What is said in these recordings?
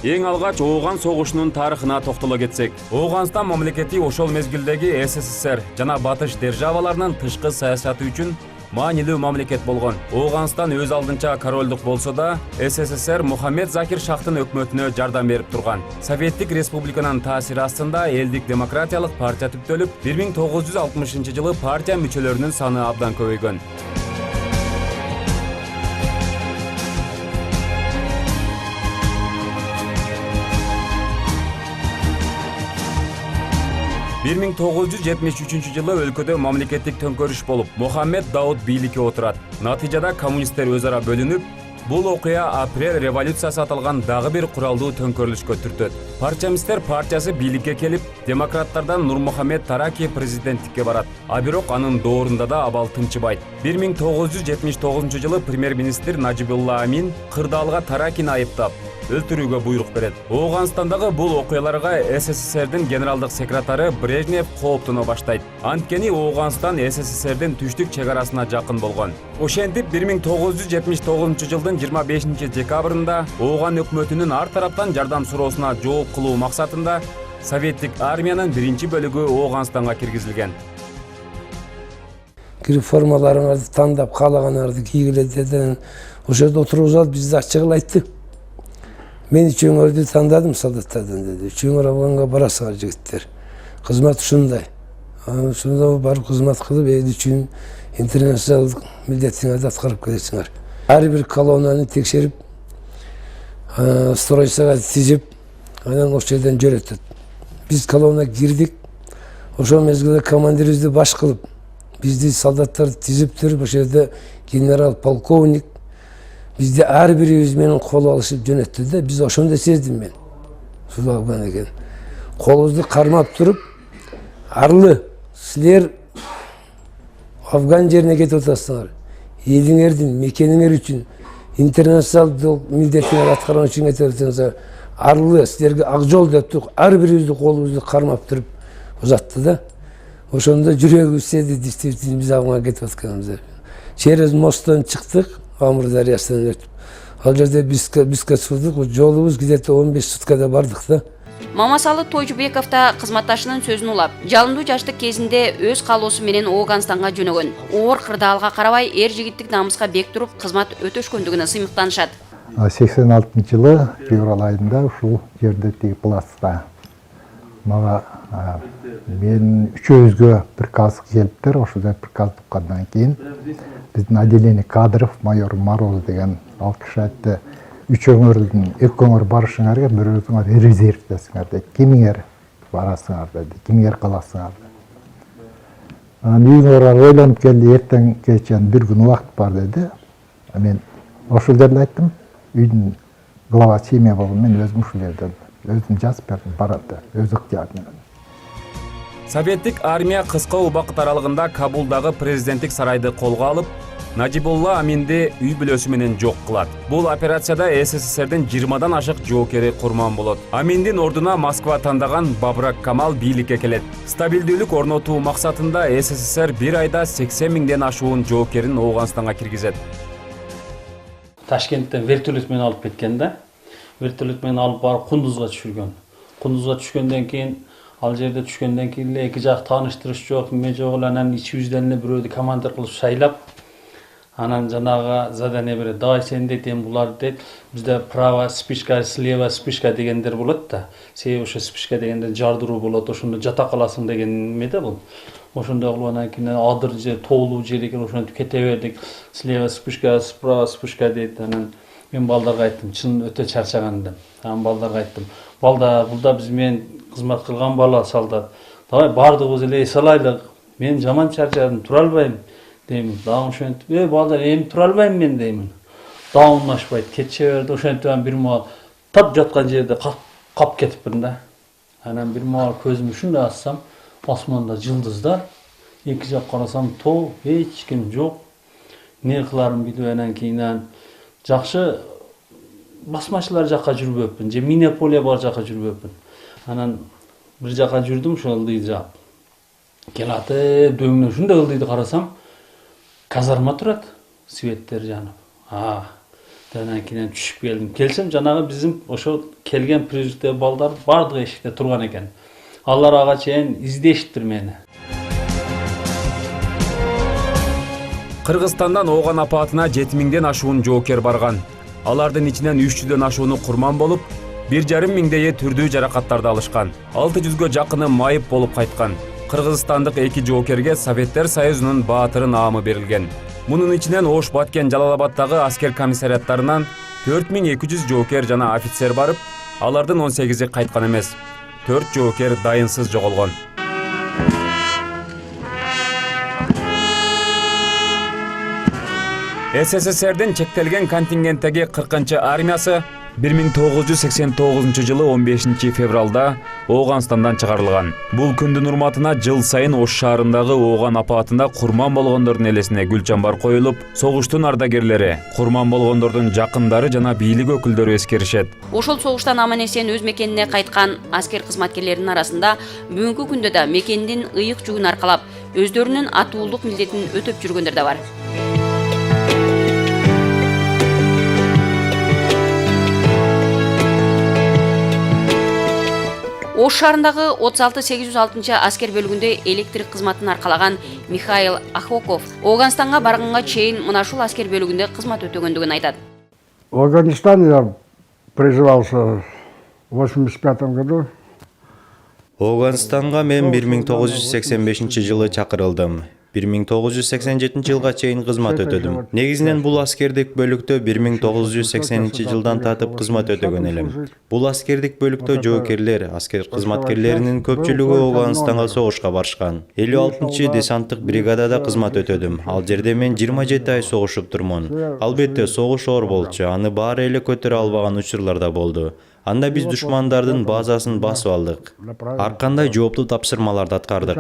Эң алгач Ооган согушунун тарыхына токтоло кетсек, Ооганстан мамлекети ошол мезгилдеги СССР жана батыш державаларынын тышкы саясаты үчүн маанилүү мамлекет болгон. Ооганстан өз алдынча королдук болсо да, СССР Мухаммед Закир Шахтын өкмөтүнө жардам берип турган. Советтик республиканын таасири астында элдик демократиялык партия түптөлүп, 1960-жылы партия мүчөлөрүнүн саны абдан көбөйгөн. Bir 1973 жылы өлкөдө мамлекеттик төңкөрүш болуп, Мухаммед Дауд бийликке отурат. Натыйжада коммунисттер өз ара бөлүнүп, бул окуя апрель революциясы аталган дагы бир куралдуу төңкөрүлүшкө түртөт. Парчамистер партиясы бийликке келип, демократтардан Нурмухаммед Тараки президенттикке барат. А бирок анын доорунда да абал тынчыбайт. 1979 жылы премьер-министр Najibullah Amin кырдаалга Таракини айыптап, өлтүрүүгө буйрук берет. Ооганстандагы бул окуяларга СССРдин генералдык секретары Брежнев кооптоно баштайт. Анткени Ооганстан СССРдин түштүк чек арасына жакын болгон. Ошентип 1979 жылдын 25 декабрында Ооган өкмөтүнүн ар тараптан жардам суроосуна жооп кылуу максатында советтик армиянын биринчи бөлүгү Ооганстанга киргизилген. Формаларыңарды тандап, каалаганыңарды кийгиле деден ошол жерде отургузалып бизди ачыгыл айтты. Мен үчөөңөрдү тандадым солдаттардан деди. Үчөөңөр Афганга барасыңар жигиттер. Кызмат ушундай. Ошондо барып кызмат кылып, эл үчүн интернационалдык милдетиңерди аткарып келесиңер. Ар бир колоннаны текшерип, стройсага тизип, анан ошол жерден жөнөтөт. Биз колонна кирдик. Ошол мезгилде командирибизди баш кылып, бизди солдаттарды тизип туруп, ошол жерде генерал-полковник бизди ар бирибиз менен кол алышып жөнөттү да, биз ошондо сездим мен. Ушул Афган экен. Колубузду кармап туруп, арлы, силер Афган жерине кетип атасыңар. Элиңердин, мекениңер үчүн интернационалдык милдетиңерди аткарган үчүн кетип атасыңар. Арлы, силерге ак жол деп туруп, ар бирибизди колубузду кармап туруп узатты да. Ошондо жүрөгүбүз сезди, действительно биз Афганга кетип атканыбызды. Через мосттон чыктык. Амур дарыясынан өтүп. Ал жерде бизге судук, жолубуз где-то 15 суткада бардык да. Мамасалы Тойчубеков да кызматташынын сөзүн улап, жалындуу жаштык кезинде өз каалоосу менен Ооганстанга жөнөгөн. Оор кырдаалга карабай эр жигиттик намыска бек туруп кызмат өтөшкөндүгүнө сыймыктанышат. 86-жылы февраль айында ушул жерде тиги плацта мага мен үчөөбүзгө приказ келиптир. Ошол приказ туккандан кийин биздин отделение кадров майор Мороз деген ал киши айтты, үчөөңөрдүн экөөңөр барышыңар керек, бирөөңөр резервдесиңер деди. Кимиңер барасыңар деди, кимиңер каласыңар деди. Үйүңөр ойлонуп келди, эртең кечен бир күн убакыт бар деди. Мен ошол жерде айттым, үйдүн глава семья болгон, мен өзүм ушул жерде өзүм жазып бердим, барат өз ыктыяры менен. Советтик армия кыска убакыт аралыгында Кабулдагы президенттик сарайды колго алып, Najibullah Aminди үй бүлөсү менен жок кылат. Бул операцияда СССРдин 20дан ашык жоокери курман болот. Аминдин ордуна Москва тандаган Бабрак Камал бийликке келет. Стабилдүүлүк орнотуу максатында СССР бир айда 80 миңден ашуун жоокерин Ооганстанга киргизет. Ташкенттен вертолет менен алып кеткен да. Вертолет менен алып барып Кундузга түшүргөн. Кундузга түшкөндөн кийин ал жерде түшкөндөн кийин эки жак тааныштырыш жок, эме жок, анан ичибизден эле бирөөдү командир кылып шайлап, анан жанагы задание берет. Давай сен дейт, эми булар дейт, бизде право спичка, слева спичка дегендер болот да. Себеби ошо спичка дегенде жардыруу болот, ошондо жата каласың деген эме да бул. Ошондой кылып анан кийин адыр же тоолуу жер экен, ошентип кете бердик. Слева спичка, справа спичка дейт. Анан мен балдарга айттым, чын өтө чарчаган деп. Анан балдарга айттым, балдар, булда биз менен кызмат кылган бала солдат. Давай бардыгыбыз эле эс алайлык. Мен жаман чарчадым, тура албайм деймин. Дагы ошентип, балдар, эми тура албайм мен деймин. Дагы унашпайт, кетче берди. Ошентип бир могул тап жаткан жерде кап кетипмин да. Анан бир могул көзүмдү ушундай ачсам, асманда жылдыздар, эки жак карасам тоо, эч ким жок. Не кыларым билбей анан кийин жакшы басмачылар жакка жүрбөппүн, же Минеполе бар жакка жүрбөппүн. Анан бир жакка жүрдүм, ошол ылдыйды жаап. Келатып, дөңнө ушундай ылдыйды карасам, казарма турат, светтер жанып. Анан кийин түшүп келдим. Келсем жанагы биздин ошо келген призывте балдар бардыгы эшикте турган экен. Алар ага чейин издешиптир мени. Кыргызстандан Ооган апаатына 7000ден ашуун жоокер барган. Алардын ичинен 300дөн ашууну курман болуп, 1,5 миңдейи түрдүү жаракаттарды алышкан. 600гө жакыны майып болуп кайткан. Кыргызстандык 2 жоокерге Советтер Союзунун баатыры наамы берилген. Мунун ичинен Ош, Баткен, Жалалабаддагы аскер комиссариаттарынан 4200 жоокер жана офицер барып, алардын 18и кайткан эмес. 4 жоокер дайынсыз жоголгон. СССРдин чектелген контингенттеги 40-армиясы 1989 жылы 15 февралда Ооганстандан чыгарылган. Бул күндүн урматына жыл сайын Ош шаарындагы Ооган апаатында курман болгондордун элесине гүл чамбар коюлуп, согуштун ардагерлери, курман болгондордун жакындары жана бийлик өкүлдөрү эскеришет. Ошол согуштан аман-эсен өз мекенине кайткан аскер кызматкерлеринин арасында бүгүнкү күндө да мекендин ыйык жүгүн аркалап, өздөрүнүн атуулук милдетин өтөп жүргөндөр да бар. Ош шаарындагы 36-806 аскер бөлүгүндө электрик кызматын аркалаган Михаил Ахоков Ооганстанга барганга чейин мына ушул аскер бөлүгүндө кызмат өтөгөндүгүн айтат. В Афганистане я призывался в 1985 году. Ооганстанга мен 1985 жылы чакырылдым. 1987 жылга чейин кызмат өтөдүм. Негизинен бул аскердик бөлүктө 1980 жылдан татып кызмат өтөгөн элем. Бул аскердик бөлүктө жоокерлер, аскер кызматкерлеринин көпчүлүгү Ооганстанга согушка барышкан. 56 десанттык бригадада кызмат өтөдүм. Ал жерде мен 27 ай согушуп турмун. Албетте согуш оор болчу, аны баары эле көтөрө албаган учурлар да болду. Анда биз душмандардын базасын басып алдык. Ар кандай жооптуу тапшырмаларды аткардык.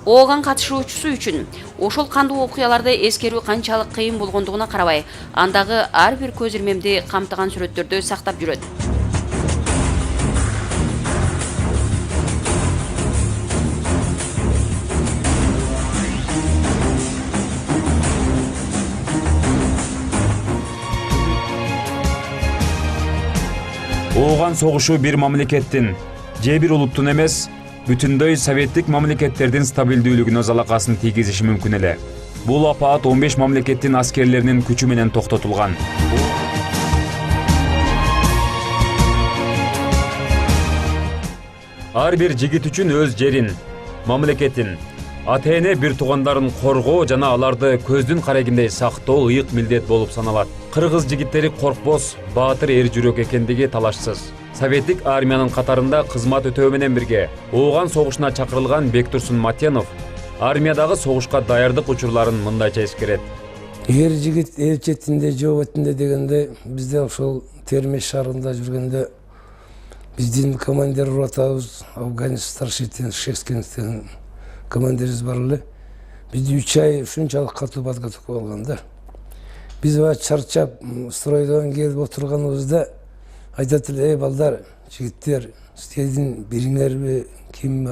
Ооган катышуучусу үчүн ошол кандуу окуяларды эскерүү канчалык кыйын болгондугуна карабай, андагы ар бир көз ирмемди камтыган сүрөттөрдү сактап жүрөт. Ооган согушу бир мамлекеттин, же бир улуттун эмес, бүтүндөй советтик мамлекеттердин стабилдүүлүгүнө залакасын тийгизиши мүмкүн эле. Бул апаат 15 мамлекеттин аскерлеринин күчү менен токтотулган. Ар бир жигит үчүн өз жерин, мамлекетин, ата-эне бир туугандарын коргоо жана аларды көздүн карегиндей сактоо ыйык милдет болуп саналат. Кыргыз жигиттери коркпос, баатыр эр жүрөк экендиги талашсыз. Советтик армиянын катарында кызмат өтөө менен бирге Ооган согушуна чакырылган Бектурсун Матенов армиядагы согушка даярдык учурларын мындайча эскерет. Эр жигит эл четинде, жоо бетинде дегенде, бизде ошол Термеш шаарында жүргөндө биздин командир ротабыз Афганистан Старшин Шекскин командирибиз бар эле. Бизди 3 ай ушунчалык катуу подготовка болгон да. Биз чарчап стройдон келип отурганыбызда айтат эле: "Эй балдар, жигиттер, силердин бириңерби ким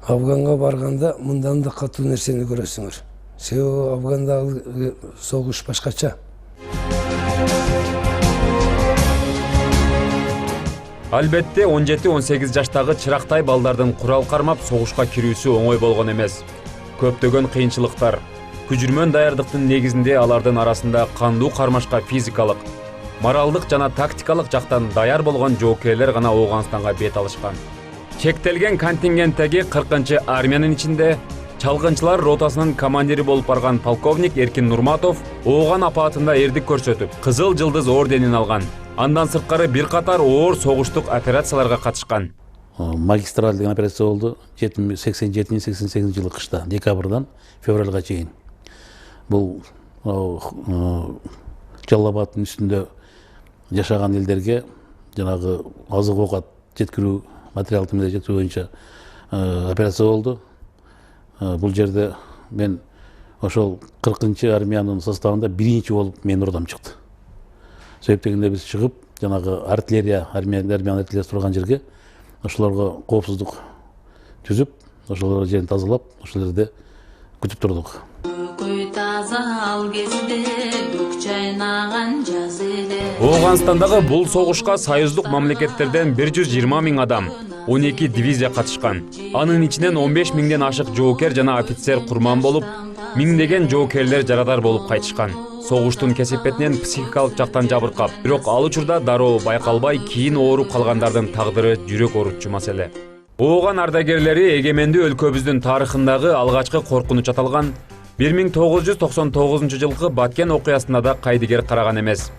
Афганга барганда мындан да катуу нерсени көрөсүңөр. Себеби Афгандагы согуш башкача." Албетте 17-18 жаштагы чырактай балдардын курал кармап согушка кирүүсү оңой болгон эмес. Көптөгөн кыйынчылыктар, күжүрмөн даярдыктын негизинде алардын арасында кандуу кармашка физикалык, моралдык жана тактикалык жактан даяр болгон жоокерлер гана Ооганстанга бет алышкан. Чектелген контингенттеги 40-армиянын ичинде чалгынчылар ротасынын командири болуп барган полковник Эркин Нурматов Ооган апаатында эрдик көрсөтүп, Кызыл жылдыз орденин алган. Андан сырткары бир катар оор согуштук операцияларга катышкан. Магистраль деген операция болду 87-88 жылы кышта, декабрдан февралга чейин. Бул Жалалабадтын үстүндө жашаган элдерге жанагы азык оокат жеткирүү, материалдык эмне жеткирүү боюнча операция болду. Бул жерде мен ошол 40-армиянын составында биринчи болуп менин ордом чыкты. Себеп дегенде биз чыгып, жанагы артиллерия, армиянын артиллериясы турган жерге ошолорго коопсуздук түзүп, ошолор жерин тазалап, ошол жерде күтүп турдук. ой таза ал кезде көк чайнаган жаз эле. Ооганстандагы бул согушка союздук мамлекеттерден 120 000 адам, 12 дивизия катышкан. Анын ичинен 15 000ден ашык жоокер жана офицер курман болуп, миңдеген жоокерлер жарадар болуп кайтышкан. Согуштун кесепетинен психикалык жактан жабыркап, бирок ал учурда дароо байкалбай кийин ооруп калгандардын тагдыры жүрөк оорутчу маселе. Ооган ардагерлери эгемендүү өлкөбүздүн тарыхындагы алгачкы коркунуч аталган 1999 жылкы Баткен окуясына да кайдыгер караган эмес.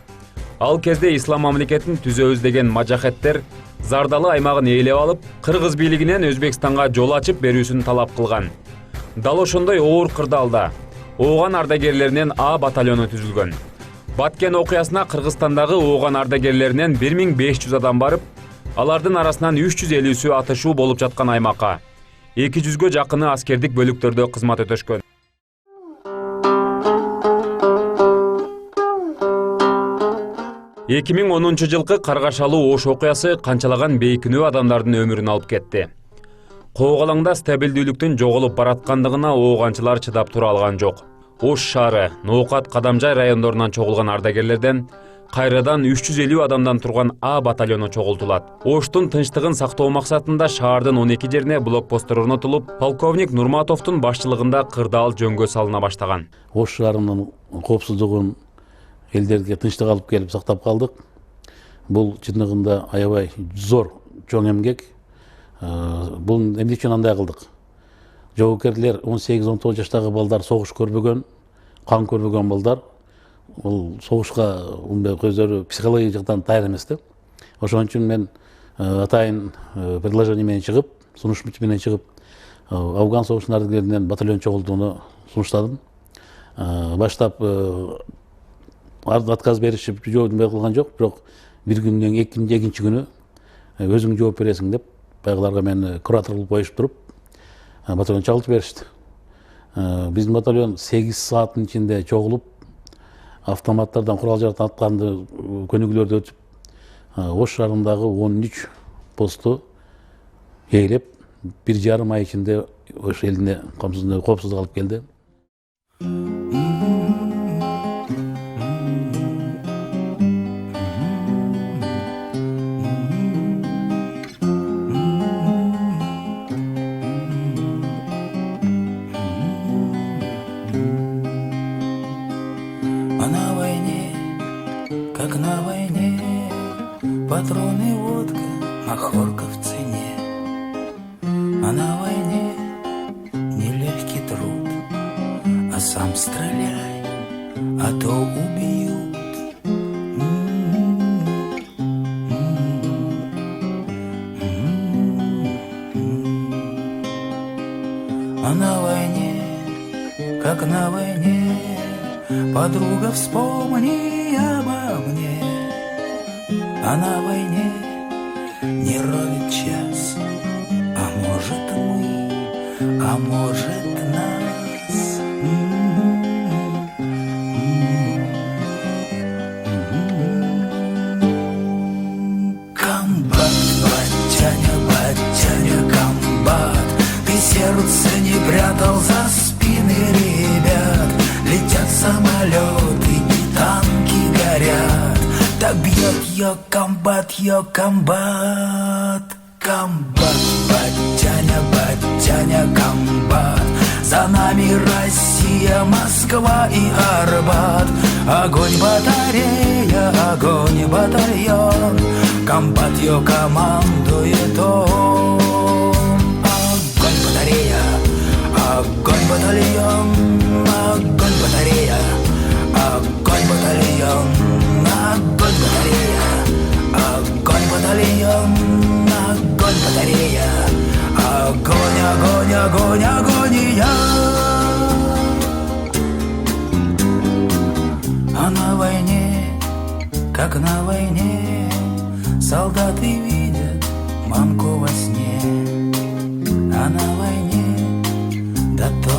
Ал кезде ислам мамлекетин түзөбүз деген мажахеттер Зардалы аймагын ээлеп алып, Кыргыз бийлигинен Өзбекстанга жол ачып берүүсүн талап кылган. Дал ошондой оор кырдаалда Ооган ардагерлеринен А батальону түзүлгөн. Баткен окуясына Кыргызстандагы Ооган ардагерлеринен 1500 адам барып, алардын арасынан 350сү атышуу болуп жаткан аймакка 200гө жакыны аскердик бөлүктөрдө кызмат өтөшкөн. Эки миң 10 жылкы Каргашалуу Ош окуясы канчалаган бейкүнөө адамдардын өмүрүн алып кетти. Коогалаңда стабилдүүлүктүн жоголуп бараткандыгына ооганчылар чыдап тура алган жок. Ош шаары, Ноокат, Кадамжай райондорунан чогулган ардагерлерден кайрадан 350 адамдан турган А батальону чогултулат. Оштун тынчтыгын сактоо максатында шаардын 12 жерине блокпосттор орнотулуп, полковник Нурматовдун башчылыгында кырдаал жөнгө салына баштаган. Ош шаарынын коопсуздугун элдерге тынчтык алып келип сактап калдык. Бул чындыгында аябай зор чоң эмгек. Бул эмне үчүн андай кылдык? Жоокерлер 18-19 жаштагы балдар согуш көрбөгөн, кан көрбөгөн балдар. Бул согушка көздөрү психологик жактан даяр эмес да. Ошон үчүн мен атайын предложение менен чыгып, сунуш менен чыгып, Афган согушунун ардагерлеринен батальон чогултууну сунуштадым. Баштап отказ беришип жооп кылган жок, бирок бир күндөн экинчи күнү өзүң жооп бересиң деп байгыларга мени куратор кылып коюшуп туруп, батальон чагылтып беришти. Биздин батальон 8 сааттын ичинде чогулуп, автоматтардан курал жарак атканды көнүгүүлөрдү өтүп, Ош шаарындагы 13 посту ээлеп, 1,5 ай ичинде Ош элине коопсуздук алып келди. Как на войне, патроны, водка, махорка в цене. А на войне нелегкий труд, а сам стреляй, а то убьют. А на войне, как на войне, подруга, вспомни обо мне. А на войне не ровит час, а может мы, а может нас. Комбат, батяня, комбат, ты сердце не прятал за спины ребят. Летят самолеты и танки горят. Да бьет ее комбат, комбат, батяня, комбат. За нами Россия, Москва и Арбат. Огонь батарея, огонь батальон. Комбат ее командует он. Огонь батарея, огонь батальон. Огонь батарея, огонь батальон. Огонь батарея, огонь батальон. Огонь батарея, огонь, огонь, огонь, агония. А на войне, как на войне, солдаты видят мамку во сне. А на войне, да то